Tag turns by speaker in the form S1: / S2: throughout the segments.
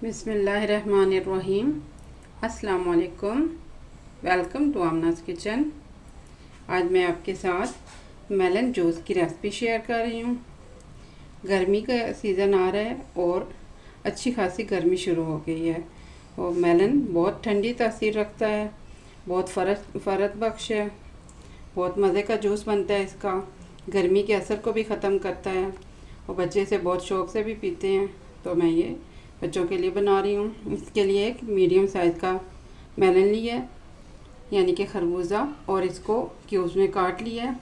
S1: बिस्मिल्लाहिर्रहमानिर्रहीम। अस्सलाम वालेकुम। वेलकम टू आमनाज़ किचन। आज मैं आपके साथ मेलन जूस की रेसिपी शेयर कर रही हूँ। गर्मी का सीज़न आ रहा है और अच्छी खासी गर्मी शुरू हो गई है और मेलन बहुत ठंडी तासीर रखता है, बहुत फ़रत बख्श है, बहुत मज़े का जूस बनता है इसका। गर्मी के असर को भी ख़त्म करता है और बच्चे इसे बहुत शौक़ से भी पीते हैं। तो मैं ये बच्चों के लिए बना रही हूँ। इसके लिए एक मीडियम साइज़ का मेलन लिया है, यानी कि खरबूजा, और इसको क्यूब्स में काट लिया है।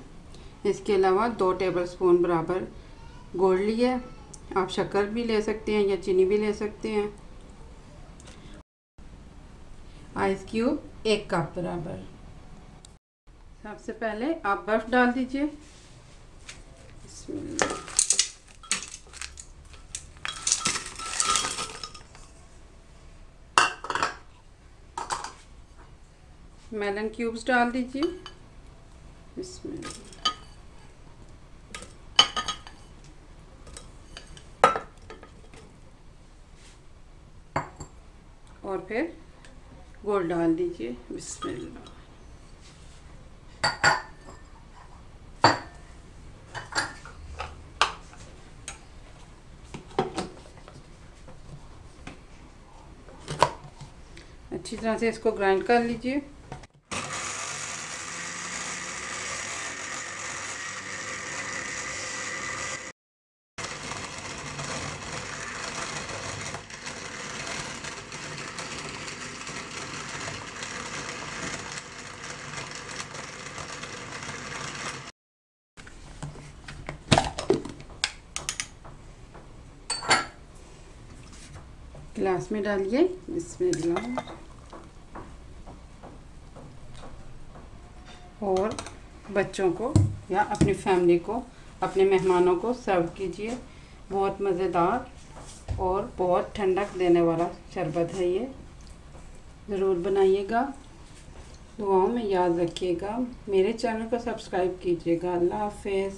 S1: इसके अलावा 2 टेबलस्पून बराबर गुड़ लिया है। आप शक्कर भी ले सकते हैं या चीनी भी ले सकते हैं। आइस क्यूब 1 कप बराबर। सबसे पहले आप बर्फ़ डाल दीजिए। मेलन क्यूब्स डाल दीजिए। और फिर गुड़ डाल दीजिए। बिस्मिल्लाह। अच्छी तरह से इसको ग्राइंड कर लीजिए। गिलास में डालिए। बिस्मिल्लाह। और बच्चों को या अपनी फैमिली को, अपने मेहमानों को सर्व कीजिए। बहुत मज़ेदार और बहुत ठंडक देने वाला शरबत है ये। ज़रूर बनाइएगा। दुआओं में याद रखिएगा। मेरे चैनल को सब्सक्राइब कीजिएगा। अल्लाह हाफ़िज़।